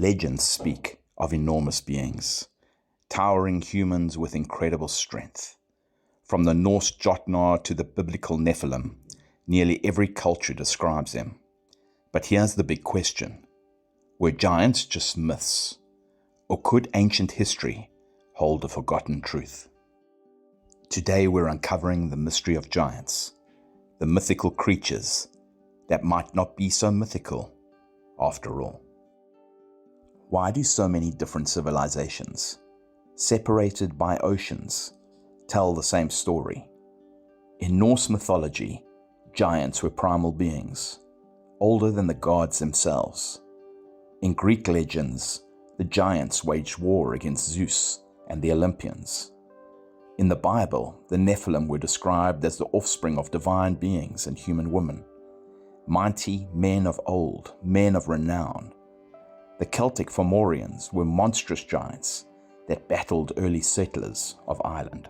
Legends speak of enormous beings, towering humans with incredible strength. From the Norse Jotnar to the biblical Nephilim, nearly every culture describes them. But here's the big question. Were giants just myths? Or could ancient history hold a forgotten truth? Today we're uncovering the mystery of giants, the mythical creatures that might not be so mythical after all. Why do so many different civilizations, separated by oceans, tell the same story? In Norse mythology, giants were primal beings, older than the gods themselves. In Greek legends, the giants waged war against Zeus and the Olympians. In the Bible, the Nephilim were described as the offspring of divine beings and human women, mighty men of old, men of renown. The Celtic Fomorians were monstrous giants that battled early settlers of Ireland.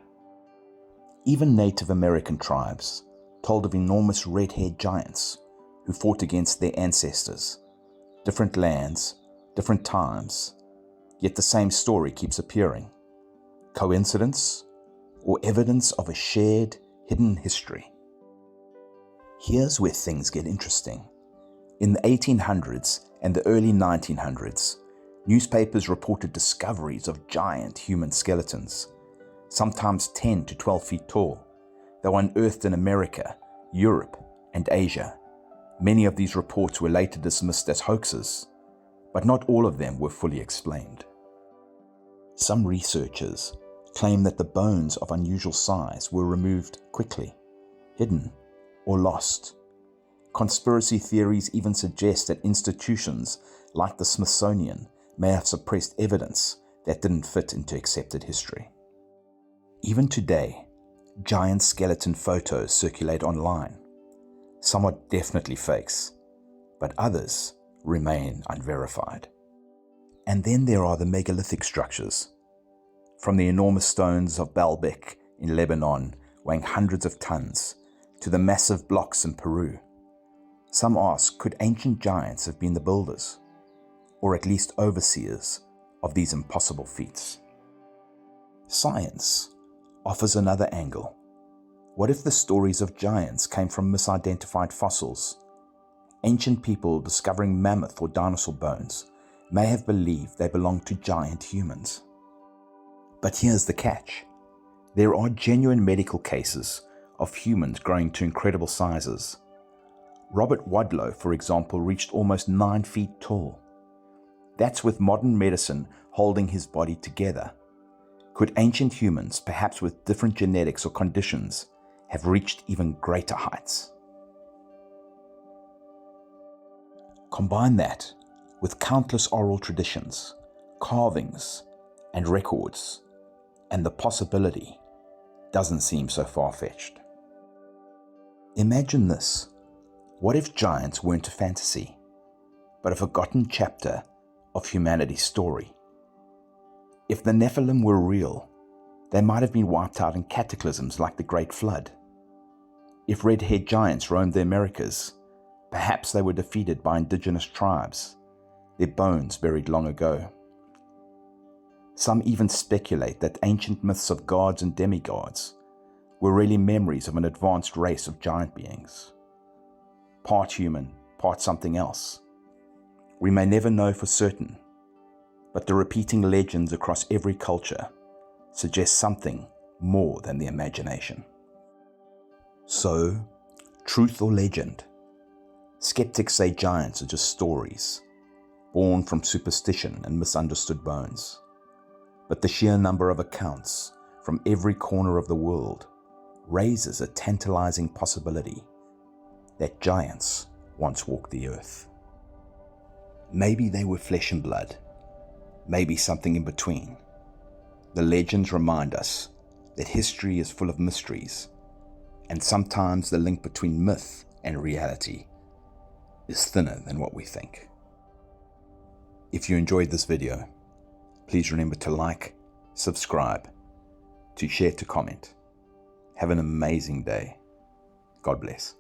Even Native American tribes told of enormous red-haired giants who fought against their ancestors. Different lands, different times, yet the same story keeps appearing. Coincidence or evidence of a shared, hidden history? Here's where things get interesting. In the 1800s and the early 1900s, newspapers reported discoveries of giant human skeletons, sometimes 10 to 12 feet tall. They were unearthed in America, Europe, and Asia. Many of these reports were later dismissed as hoaxes, but not all of them were fully explained. Some researchers claim that the bones of unusual size were removed quickly, hidden, or lost. Conspiracy theories even suggest that institutions like the Smithsonian may have suppressed evidence that didn't fit into accepted history. Even today, giant skeleton photos circulate online. Some are definitely fakes, but others remain unverified. And then there are the megalithic structures. From the enormous stones of Baalbek in Lebanon, weighing hundreds of tons, to the massive blocks in Peru. Some ask, could ancient giants have been the builders, or at least overseers of these impossible feats? Science offers another angle. What if the stories of giants came from misidentified fossils? Ancient people discovering mammoth or dinosaur bones may have believed they belonged to giant humans. But here's the catch. There are genuine medical cases of humans growing to incredible sizes. Robert Wadlow, for example, reached almost 9 feet tall. That's with modern medicine holding his body together. Could ancient humans, perhaps with different genetics or conditions, have reached even greater heights? Combine that with countless oral traditions, carvings, and records, and the possibility doesn't seem so far-fetched. Imagine this. What if giants weren't a fantasy, but a forgotten chapter of humanity's story? If the Nephilim were real, they might have been wiped out in cataclysms like the Great Flood. If red-haired giants roamed the Americas, perhaps they were defeated by indigenous tribes, their bones buried long ago. Some even speculate that ancient myths of gods and demigods were really memories of an advanced race of giant beings. Part human, part something else. We may never know for certain, but the repeating legends across every culture suggest something more than the imagination. So, truth or legend? Skeptics say giants are just stories, born from superstition and misunderstood bones. But the sheer number of accounts from every corner of the world raises a tantalizing possibility that giants once walked the earth. Maybe they were flesh and blood, maybe something in between. The legends remind us that history is full of mysteries, and sometimes the link between myth and reality is thinner than what we think. If you enjoyed this video, please remember to like, subscribe, to share, to comment. Have an amazing day. God bless.